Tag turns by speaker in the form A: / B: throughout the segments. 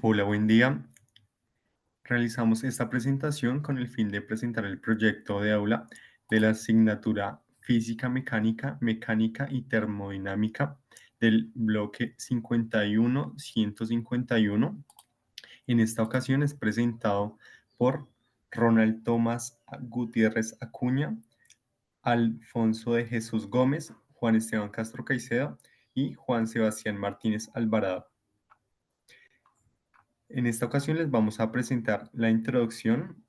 A: Hola, buen día. Realizamos esta presentación con el fin de presentar el proyecto de aula de la asignatura Física Mecánica, Mecánica y Termodinámica del bloque 51-151. En esta ocasión es presentado por Ronald Tomás Gutiérrez Acuña, Alfonso de Jesús Gómez, Juan Esteban Castro Caicedo y Juan Sebastián Martínez Alvarado. En esta ocasión les vamos a presentar la introducción.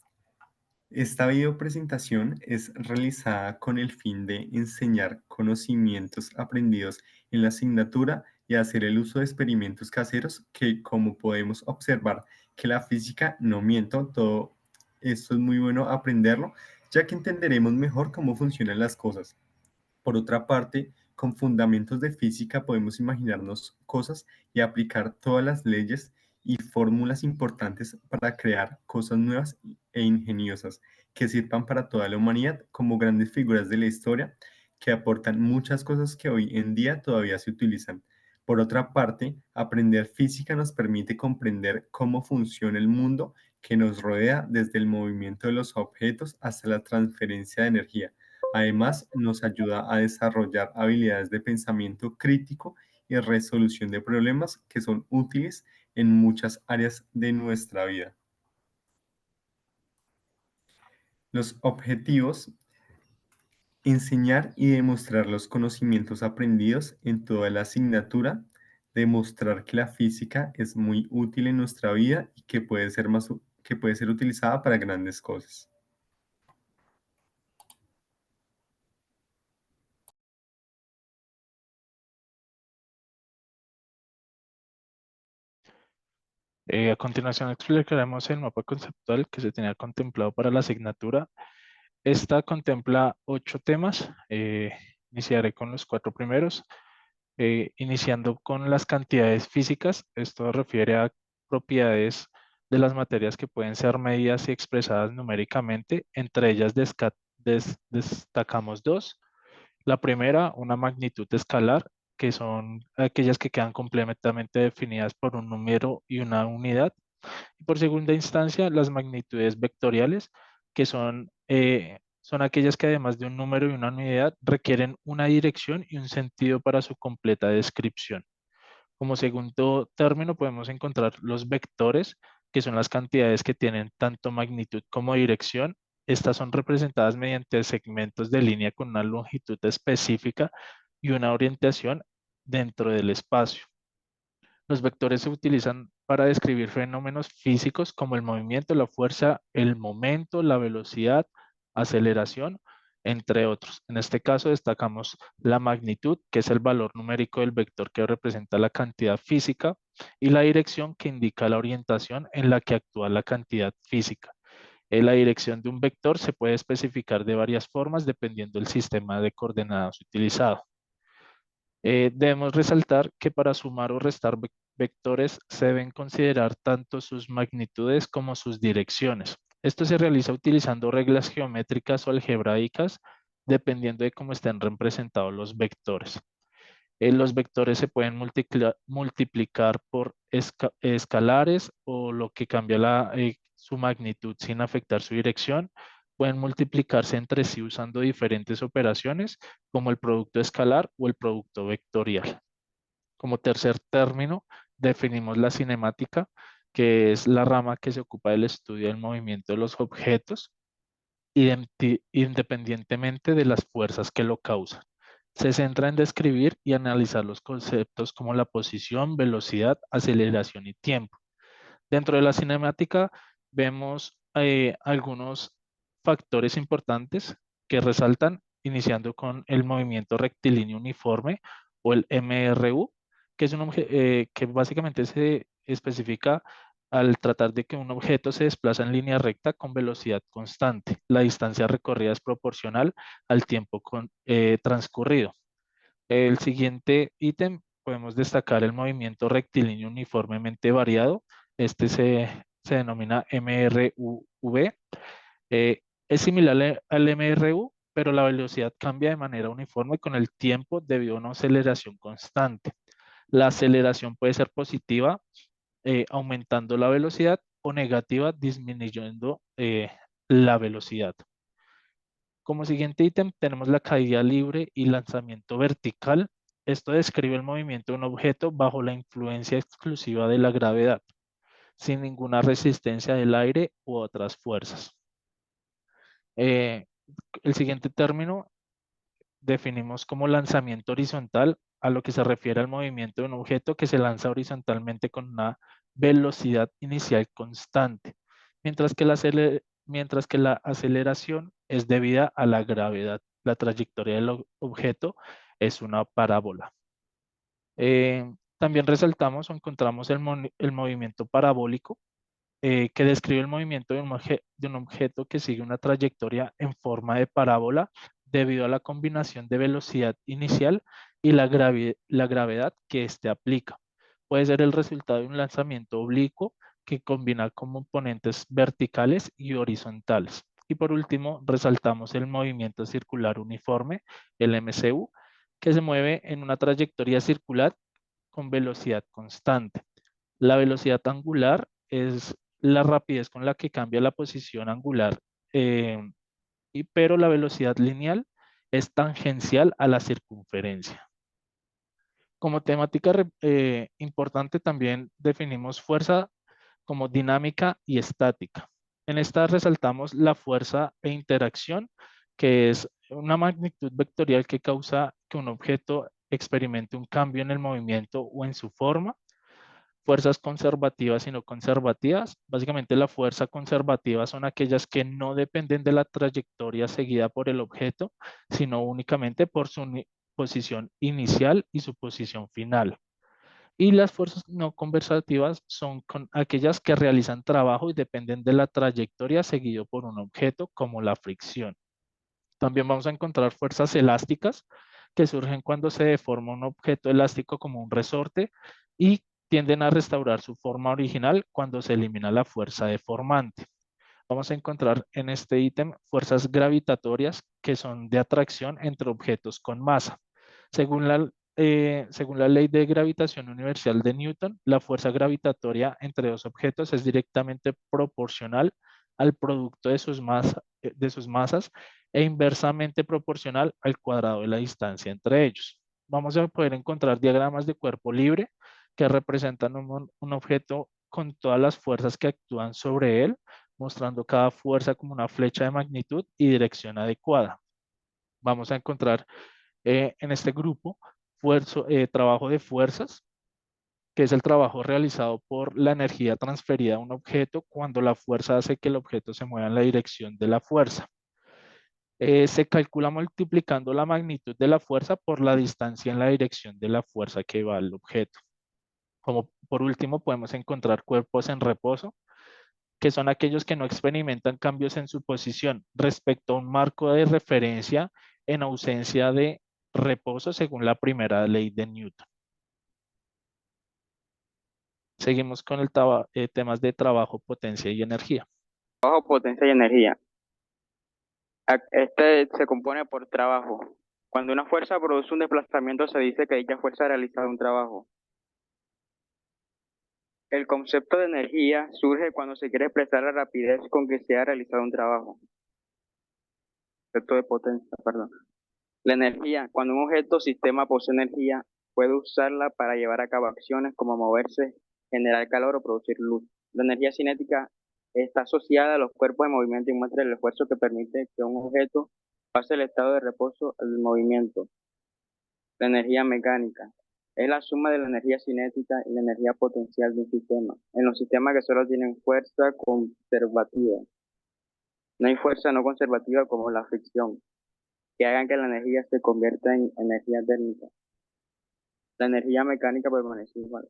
A: Esta video presentación es realizada con el fin de enseñar conocimientos aprendidos en la asignatura y hacer el uso de experimentos caseros que, como podemos observar, que la física no miente. Todo esto es muy bueno aprenderlo, ya que entenderemos mejor cómo funcionan las cosas. Por otra parte, con fundamentos de física podemos imaginarnos cosas y aplicar todas las leyes y fórmulas importantes para crear cosas nuevas e ingeniosas que sirvan para toda la humanidad como grandes figuras de la historia que aportan muchas cosas que hoy en día todavía se utilizan. Por otra parte, aprender física nos permite comprender cómo funciona el mundo que nos rodea, desde el movimiento de los objetos hasta la transferencia de energía. Además, nos ayuda a desarrollar habilidades de pensamiento crítico y resolución de problemas que son útiles en muchas áreas de nuestra vida. Los objetivos: enseñar y demostrar los conocimientos aprendidos en toda la asignatura, demostrar que la física es muy útil en nuestra vida y que que puede ser utilizada para grandes cosas.
B: A continuación explicaremos el mapa conceptual que se tenía contemplado para la asignatura. Esta contempla 8 temas. Iniciaré con los 4 primeros, iniciando con las cantidades físicas. Esto refiere a propiedades de las materias que pueden ser medidas y expresadas numéricamente. Entre ellas destacamos dos. La primera, una magnitud escalar, que son aquellas que quedan completamente definidas por un número y una unidad. Y por segunda instancia, las magnitudes vectoriales, que son aquellas que además de un número y una unidad requieren una dirección y un sentido para su completa descripción. Como segundo término podemos encontrar los vectores, que son las cantidades que tienen tanto magnitud como dirección. Estas son representadas mediante segmentos de línea con una longitud específica y una orientación dentro del espacio. Los vectores se utilizan para describir fenómenos físicos como el movimiento, la fuerza, el momento, la velocidad, aceleración, entre otros. En este caso destacamos la magnitud, que es el valor numérico del vector que representa la cantidad física, y la dirección, que indica la orientación en la que actúa la cantidad física. La dirección de un vector se puede especificar de varias formas dependiendo del sistema de coordenadas utilizado. Debemos resaltar que para sumar o restar vectores se deben considerar tanto sus magnitudes como sus direcciones. Esto se realiza utilizando reglas geométricas o algebraicas dependiendo de cómo estén representados los vectores. Los vectores se pueden multiplicar por escalares, o lo que cambia su magnitud sin afectar su dirección. Pueden multiplicarse entre sí usando diferentes operaciones, como el producto escalar o el producto vectorial. Como tercer término, definimos la cinemática, que es la rama que se ocupa del estudio del movimiento de los objetos, independientemente de las fuerzas que lo causan. Se centra en describir y analizar los conceptos como la posición, velocidad, aceleración y tiempo. Dentro de la cinemática vemos algunos factores importantes que resaltan, iniciando con el movimiento rectilíneo uniforme, o el MRU, que es que básicamente se especifica al tratar de que un objeto se desplaza en línea recta con velocidad constante. La distancia recorrida es proporcional al tiempo transcurrido. El siguiente ítem, podemos destacar el movimiento rectilíneo uniformemente variado. Este se denomina MRUV. Es similar al MRU, pero la velocidad cambia de manera uniforme con el tiempo debido a una aceleración constante. La aceleración puede ser positiva aumentando la velocidad, o negativa, disminuyendo la velocidad. Como siguiente ítem tenemos la caída libre y lanzamiento vertical. Esto describe el movimiento de un objeto bajo la influencia exclusiva de la gravedad, sin ninguna resistencia del aire u otras fuerzas. Eh, el siguiente término definimos como lanzamiento horizontal, a lo que se refiere al movimiento de un objeto que se lanza horizontalmente con una velocidad inicial constante, mientras que la aceleración es debida a la gravedad. La trayectoria del objeto es una parábola. También resaltamos o encontramos el movimiento parabólico, que describe el movimiento de un objeto que sigue una trayectoria en forma de parábola debido a la combinación de velocidad inicial y la gravedad que éste aplica. Puede ser el resultado de un lanzamiento oblicuo que combina componentes verticales y horizontales. Y por último, resaltamos el movimiento circular uniforme, el MCU, que se mueve en una trayectoria circular con velocidad constante. La velocidad angular es la rapidez con la que cambia la posición angular, eh, pero la velocidad lineal es tangencial a la circunferencia. Como temática importante también definimos fuerza como dinámica y estática. En esta resaltamos la fuerza e interacción, que es una magnitud vectorial que causa que un objeto experimente un cambio en el movimiento o en su forma. Fuerzas conservativas y no conservativas. Básicamente la fuerza conservativa son aquellas que no dependen de la trayectoria seguida por el objeto, sino únicamente por su posición inicial y su posición final. Y las fuerzas no conservativas son aquellas que realizan trabajo y dependen de la trayectoria seguido por un objeto, como la fricción. También vamos a encontrar fuerzas elásticas que surgen cuando se deforma un objeto elástico como un resorte y tienden a restaurar su forma original cuando se elimina la fuerza deformante. Vamos a encontrar en este ítem fuerzas gravitatorias que son de atracción entre objetos con masa. Según la ley de gravitación universal de Newton, la fuerza gravitatoria entre dos objetos es directamente proporcional al producto de sus masas e inversamente proporcional al cuadrado de la distancia entre ellos. Vamos a poder encontrar diagramas de cuerpo libre que representan un objeto con todas las fuerzas que actúan sobre él, mostrando cada fuerza como una flecha de magnitud y dirección adecuada. Vamos a encontrar en este grupo trabajo de fuerzas, que es el trabajo realizado por la energía transferida a un objeto cuando la fuerza hace que el objeto se mueva en la dirección de la fuerza. Se calcula multiplicando la magnitud de la fuerza por la distancia en la dirección de la fuerza que va al objeto. Como por último, podemos encontrar cuerpos en reposo, que son aquellos que no experimentan cambios en su posición respecto a un marco de referencia en ausencia de reposo según la primera ley de Newton. Seguimos con temas de trabajo, potencia y energía.
C: Trabajo, potencia y energía. Este se compone por trabajo. Cuando una fuerza produce un desplazamiento, se dice que dicha fuerza ha realizado un trabajo. El concepto de energía surge cuando se quiere expresar la rapidez con que se ha realizado un trabajo. Concepto de potencia, perdón. La energía, cuando un objeto o sistema posee energía, puede usarla para llevar a cabo acciones como moverse, generar calor o producir luz. La energía cinética está asociada a los cuerpos de movimiento y muestra el esfuerzo que permite que un objeto pase del estado de reposo al movimiento. La energía mecánica es la suma de la energía cinética y la energía potencial de un sistema. En los sistemas que solo tienen fuerza conservativa, no hay fuerza no conservativa como la fricción, que hagan que la energía se convierta en energía térmica. La energía mecánica permanece igual.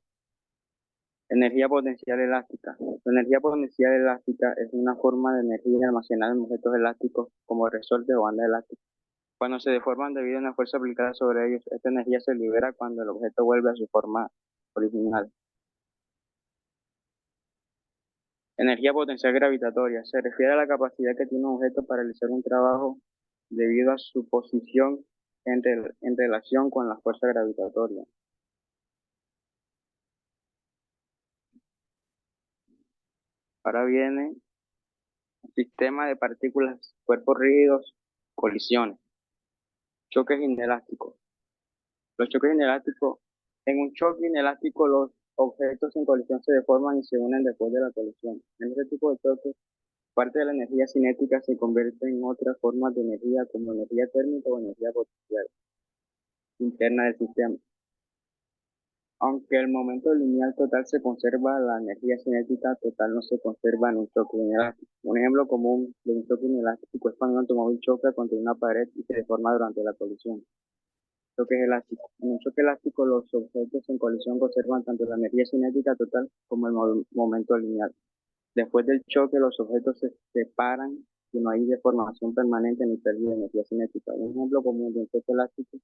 C: Energía potencial elástica. La energía potencial elástica es una forma de energía almacenada en objetos elásticos como resortes o bandas elásticas. Cuando se deforman debido a una fuerza aplicada sobre ellos, esta energía se libera cuando el objeto vuelve a su forma original. Energía potencial gravitatoria. Se refiere a la capacidad que tiene un objeto para realizar un trabajo debido a su posición en relación con la fuerza gravitatoria. Ahora viene el sistema de partículas, cuerpos rígidos, colisiones, choques inelásticos. Los choques inelásticos, en un choque inelástico los objetos en colisión se deforman y se unen después de la colisión. En este tipo de choques, parte de la energía cinética se convierte en otras formas de energía como energía térmica o energía potencial interna del sistema. Aunque el momento lineal total se conserva, la energía cinética total no se conserva en un choque inelástico. Un ejemplo común de un choque inelástico es cuando un automóvil choca contra una pared y se deforma durante la colisión. Choques elásticos. En un choque elástico, los objetos en colisión conservan tanto la energía cinética total como el momento lineal. Después del choque, los objetos se separan y no hay deformación permanente ni pérdida de energía cinética. Un ejemplo común de un choque elástico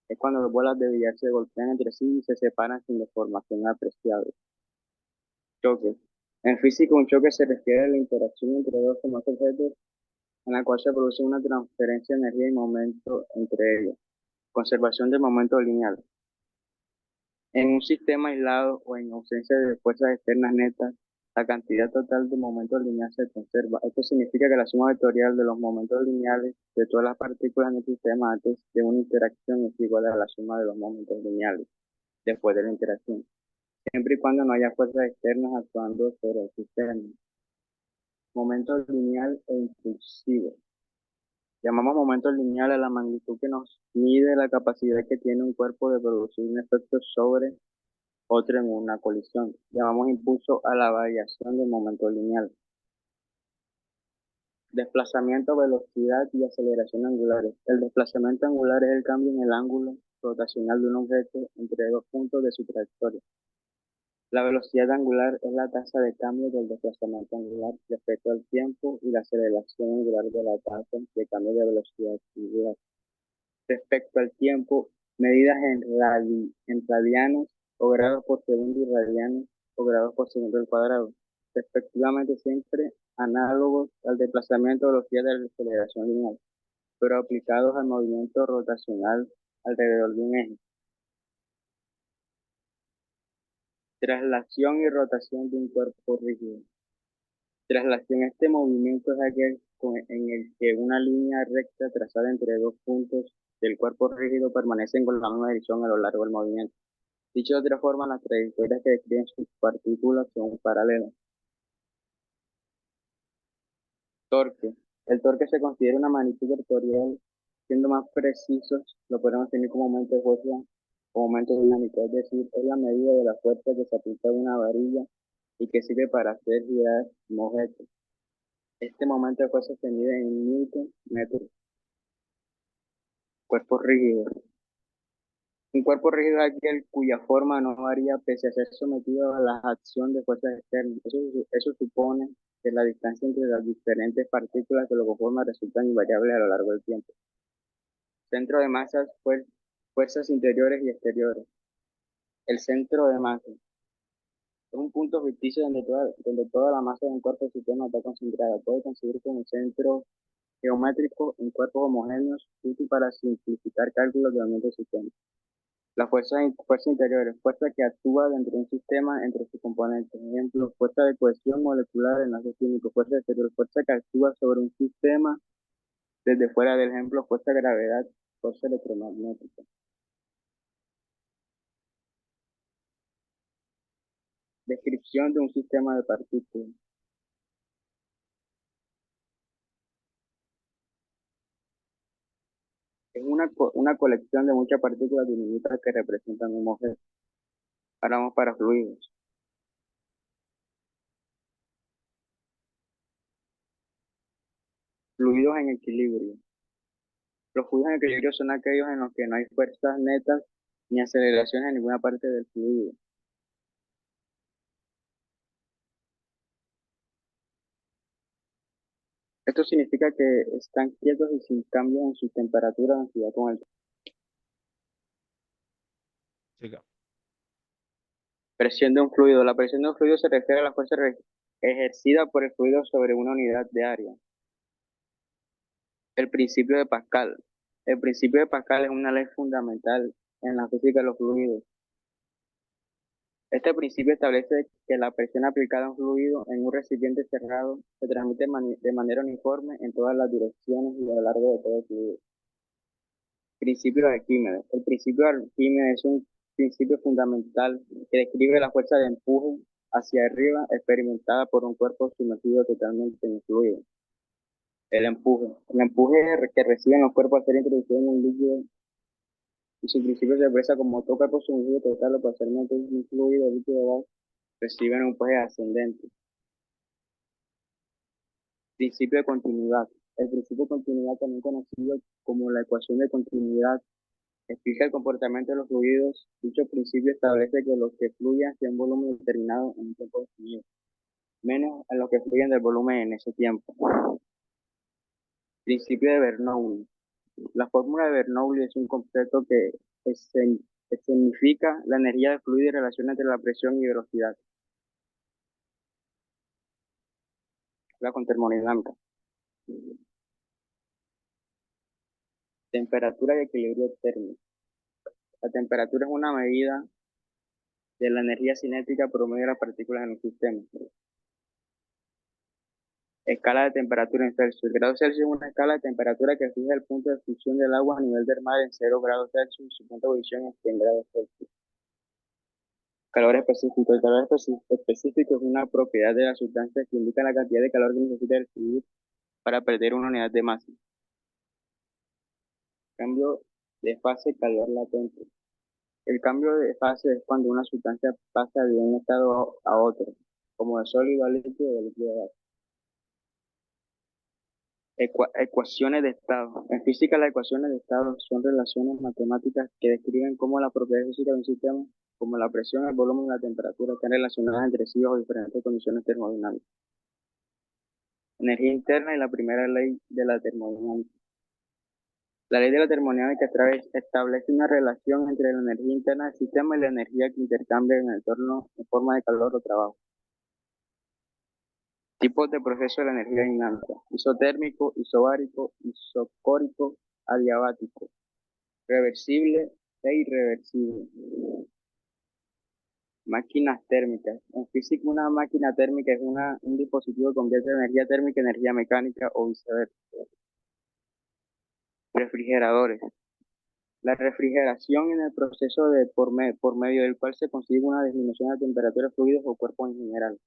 C: es cuando las bolas de billar se golpean entre sí y se separan sin deformación apreciable. Choque. En física, un choque se refiere a la interacción entre dos o más objetos en la cual se produce una transferencia de energía y momento entre ellos. Conservación del momento lineal. En un sistema aislado o en ausencia de fuerzas externas netas, la cantidad total de momentos lineales se conserva. Esto significa que la suma vectorial de los momentos lineales de todas las partículas en el sistema antes de una interacción es igual a la suma de los momentos lineales después de la interacción, siempre y cuando no haya fuerzas externas actuando sobre el sistema. Momento lineal e impulsivo. Llamamos momento lineal a la magnitud que nos mide la capacidad que tiene un cuerpo de producir un efecto sobre otro en una colisión. Llamamos impulso a la variación del momento lineal. Desplazamiento, velocidad y aceleración angulares. El desplazamiento angular es el cambio en el ángulo rotacional de un objeto entre dos puntos de su trayectoria. La velocidad angular es la tasa de cambio del desplazamiento angular respecto al tiempo y la aceleración angular de la tasa de cambio de velocidad angular. Respecto al tiempo, medidas en radianes o grados por segundo y radianes o grados por segundo al cuadrado, respectivamente siempre análogos al desplazamiento de velocidad de la aceleración lineal, pero aplicados al movimiento rotacional alrededor de un eje. Traslación y rotación de un cuerpo rígido. Traslación. Este movimiento es aquel en el que una línea recta trazada entre dos puntos del cuerpo rígido permanecen con la misma dirección a lo largo del movimiento. Dicho de otra forma, las trayectorias que describen sus partículas son paralelas. Torque. El torque se considera una magnitud vectorial. Siendo más precisos, lo podemos definir como momento de fuerza o momento dinámico, es decir, es la medida de la fuerza que se aplica a una varilla y que sirve para hacer girar un objeto. Este momento de fuerza se mide en newton metros. Cuerpo rígido. Un cuerpo rígido es aquel cuya forma no varía pese a ser sometido a la acción de fuerzas externas. Eso supone que la distancia entre las diferentes partículas que lo conforman resultan invariables a lo largo del tiempo. Centro de masas, fuerzas interiores y exteriores. El centro de masa es un punto ficticio donde toda la masa de un cuerpo o sistema está concentrada. Puede conseguir como un centro geométrico en cuerpos homogéneos, útil para simplificar cálculos de movimiento del sistema. Las fuerzas interiores, fuerza que actúa dentro de un sistema entre sus componentes. Ejemplo, fuerza de cohesión molecular, enlaces químicos. Fuerza exterior, fuerza que actúa sobre un sistema desde fuera del ejemplo, fuerza de gravedad, fuerza electromagnética. Descripción de un sistema de partículas. Es una colección de muchas partículas diminutas que representan un objeto. Ahora vamos para fluidos. Fluidos en equilibrio. Los fluidos en equilibrio son aquellos en los que no hay fuerzas netas ni aceleraciones en ninguna parte del fluido. Esto significa que están quietos y sin cambios en su temperatura o densidad con el tiempo.
B: Siga.
C: Presión de un fluido. La presión de un fluido se refiere a la fuerza ejercida por el fluido sobre una unidad de área. El principio de Pascal. El principio de Pascal es una ley fundamental en la física de los fluidos. Este principio establece que la presión aplicada a un fluido en un recipiente cerrado se transmite de manera uniforme en todas las direcciones y a lo largo de todo el fluido. Principio de Arquímedes. El principio de Arquímedes es un principio fundamental que describe la fuerza de empuje hacia arriba experimentada por un cuerpo sumergido totalmente en el fluido. El empuje. El empuje que reciben los cuerpos al ser introducidos en un líquido y su principio se expresa como todo cuerpo sumergido total o parcialmente en un fluido líquido o gas reciben un empuje ascendente. Principio de continuidad. El principio de continuidad, también conocido como la ecuación de continuidad, explica el comportamiento de los fluidos. Dicho principio establece que los que fluyen hacia un volumen determinado en un tiempo definido, menos a los que fluyen del volumen en ese tiempo. Principio de Bernoulli. La fórmula de Bernoulli es un concepto que significa la energía del fluido y relación entre la presión y velocidad. La con termodinámica. Temperatura y equilibrio térmico. La temperatura es una medida de la energía cinética promedio de las partículas en un sistema. Escala de temperatura en Celsius. El grado Celsius es una escala de temperatura que fija el punto de fusión del agua a nivel del mar en 0 grados Celsius y su punto de ebullición en 100 grados Celsius. Calor específico. El calor específico es una propiedad de la sustancia que indica la cantidad de calor que necesita recibir para perder una unidad de masa. Cambio de fase, calor latente. El cambio de fase es cuando una sustancia pasa de un estado a otro, como de sólido a líquido o de líquido a gas. Ecuaciones de estado. En física, las ecuaciones de estado son relaciones matemáticas que describen cómo la propiedad física de un sistema, como la presión, el volumen y la temperatura, están relacionadas entre sí bajo diferentes condiciones termodinámicas. Energía interna y la primera ley de la termodinámica. La ley de la termodinámica establece una relación entre la energía interna del sistema y la energía que intercambia en el entorno en forma de calor o trabajo. Tipos de proceso de la energía dinámica: isotérmico, isobárico, isocórico, adiabático, reversible e irreversible. Máquinas térmicas. En física, una máquina térmica es un dispositivo que convierte energía térmica en energía mecánica o viceversa. Refrigeradores. La refrigeración en el proceso por medio del cual se consigue una disminución de la temperatura de fluidos o cuerpos en general.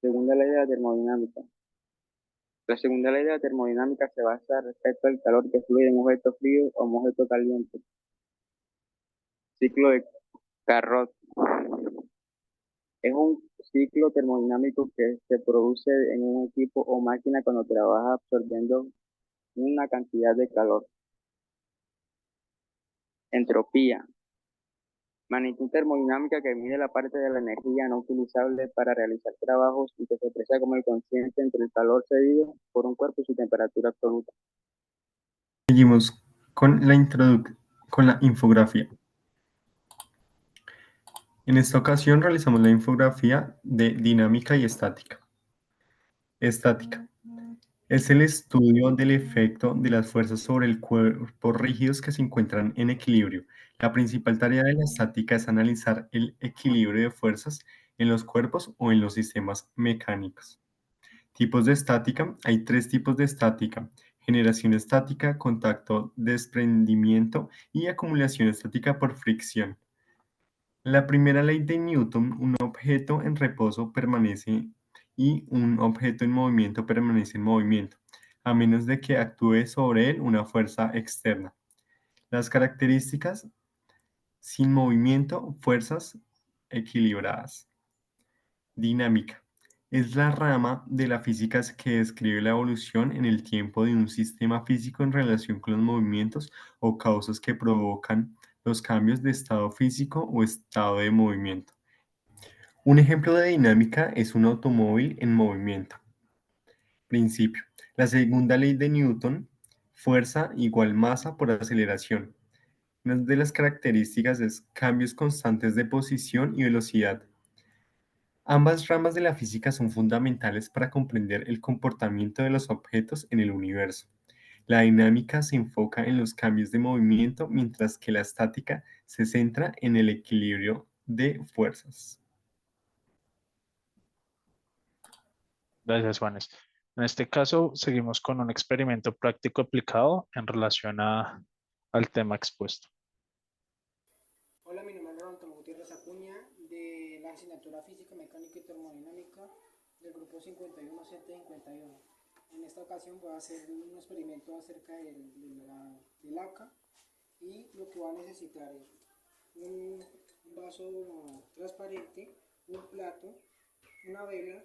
C: Segunda ley de la termodinámica. La segunda ley de la termodinámica se basa respecto al calor que fluye de un objeto frío a un objeto caliente. Ciclo de Carnot. Es un ciclo termodinámico que se produce en un equipo o máquina cuando trabaja absorbiendo una cantidad de calor. Entropía. Magnitud termodinámica que mide la parte de la energía no utilizable para realizar trabajos y que se expresa como el cociente entre el calor cedido por un cuerpo y su temperatura absoluta.
A: Seguimos con con la infografía. En esta ocasión realizamos la infografía de dinámica y estática. Estática. Es el estudio del efecto de las fuerzas sobre el cuerpo rígidos que se encuentran en equilibrio. La principal tarea de la estática es analizar el equilibrio de fuerzas en los cuerpos o en los sistemas mecánicos. Tipos de estática. Hay tres tipos de estática: generación estática, contacto, desprendimiento y acumulación estática por fricción. La primera ley de Newton: un objeto en reposo permanece y un objeto en movimiento permanece en movimiento, a menos de que actúe sobre él una fuerza externa. Las características: sin movimiento, fuerzas equilibradas. Dinámica. Es la rama de la física que describe la evolución en el tiempo de un sistema físico en relación con los movimientos o causas que provocan los cambios de estado físico o estado de movimiento. Un ejemplo de dinámica es un automóvil en movimiento. Principio. La segunda ley de Newton: fuerza igual masa por aceleración. Una de las características es cambios constantes de posición y velocidad. Ambas ramas de la física son fundamentales para comprender el comportamiento de los objetos en el universo. La dinámica se enfoca en los cambios de movimiento, mientras que la estática se centra en el equilibrio de fuerzas.
B: Gracias, Juanes. En este caso, seguimos con un experimento práctico aplicado en relación al tema expuesto.
D: Hola, mi nombre es Ronaldo Gutiérrez Acuña, de la asignatura Física, Mecánica y Termodinámica del grupo 51C51. En esta ocasión voy a hacer un experimento acerca del ACA, y lo que voy a necesitar es un vaso transparente, un plato, una vela,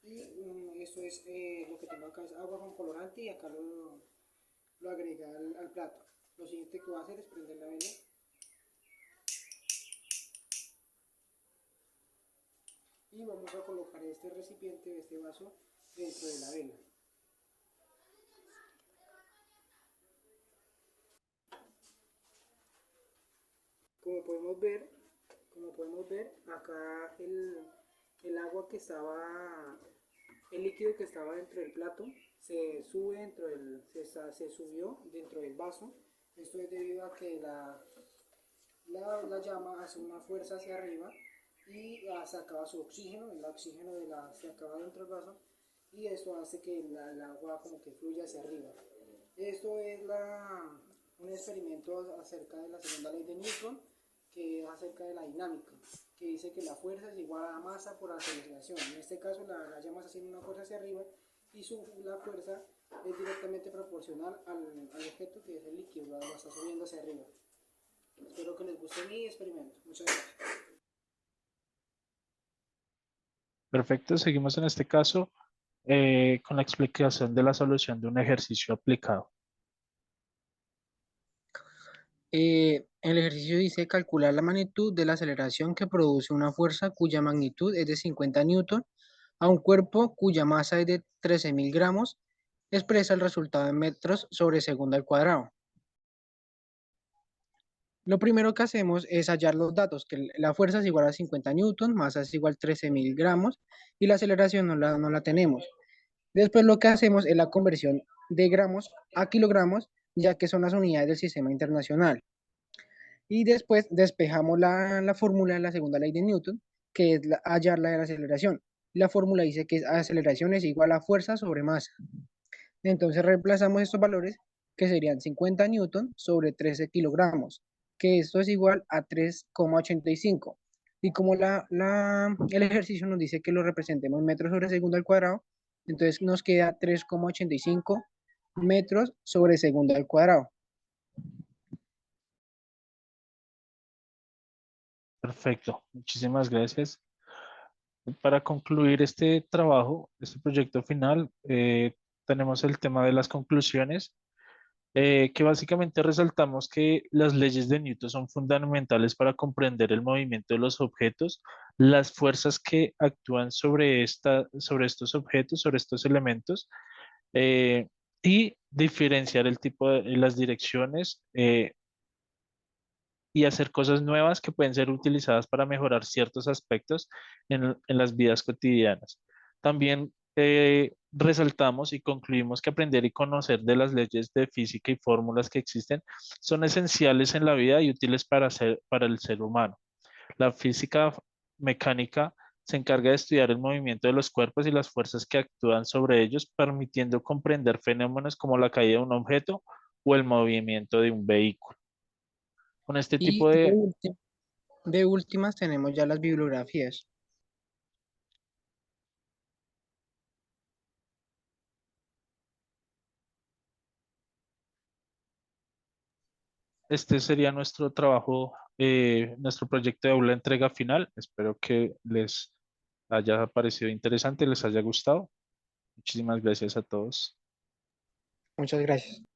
D: y esto es lo que tengo acá es agua con colorante, y acá lo agregué al plato. Lo siguiente que voy a hacer es prender la vela. Y vamos a colocar este recipiente, este vaso, dentro de la vela. Como podemos ver, acá el agua que estaba, el líquido que estaba dentro del plato, se subió dentro del vaso. Esto es debido a que la llama hace una fuerza hacia arriba y sacaba su oxígeno, el oxígeno se acaba dentro del vaso, y esto hace que el agua como que fluya hacia arriba. Esto es un experimento acerca de la segunda ley de Newton, que es acerca de la dinámica, que dice que la fuerza es igual a la masa por aceleración. En este caso la llama está haciendo una fuerza hacia arriba, y la fuerza es directamente proporcional al objeto, que es el líquido, la agua está subiendo hacia arriba. Espero que les guste mi experimento. Muchas gracias.
B: Perfecto, seguimos en este caso con la explicación de la solución de un ejercicio aplicado.
D: El ejercicio dice calcular la magnitud de la aceleración que produce una fuerza cuya magnitud es de 50 newton a un cuerpo cuya masa es de 13.000 gramos. Expresa el resultado en metros sobre segundo al cuadrado. Lo primero que hacemos es hallar los datos, que la fuerza es igual a 50 newton, masa es igual a 13.000 gramos, y la aceleración no la tenemos. Después lo que hacemos es la conversión de gramos a kilogramos, ya que son las unidades del sistema internacional. Y después despejamos la fórmula de la segunda ley de Newton, que es hallar la de la aceleración. La fórmula dice que aceleración es igual a fuerza sobre masa. Entonces reemplazamos estos valores, que serían 50 newton sobre 13 kilogramos, que esto es igual a 3,85. Y como el ejercicio nos dice que lo representemos en metros sobre segundo al cuadrado, entonces nos queda 3,85 metros sobre segundo al cuadrado.
B: Perfecto, muchísimas gracias. Para concluir este trabajo, este proyecto final, tenemos el tema de las conclusiones, que básicamente resaltamos que las leyes de Newton son fundamentales para comprender el movimiento de los objetos, las fuerzas que actúan sobre estos objetos, sobre estos elementos, eh, y diferenciar el tipo de las direcciones, y hacer cosas nuevas que pueden ser utilizadas para mejorar ciertos aspectos en las vidas cotidianas. También resaltamos y concluimos que aprender y conocer de las leyes de física y fórmulas que existen son esenciales en la vida y útiles para el ser humano. La física mecánica se encarga de estudiar el movimiento de los cuerpos y las fuerzas que actúan sobre ellos, permitiendo comprender fenómenos como la caída de un objeto o el movimiento de un vehículo. Con este
D: Y
B: tipo de...
D: de últimas tenemos ya las bibliografías.
B: Este sería nuestro trabajo, nuestro proyecto de aula entrega final. Espero que les haya parecido interesante, les haya gustado. Muchísimas gracias a todos.
D: Muchas gracias.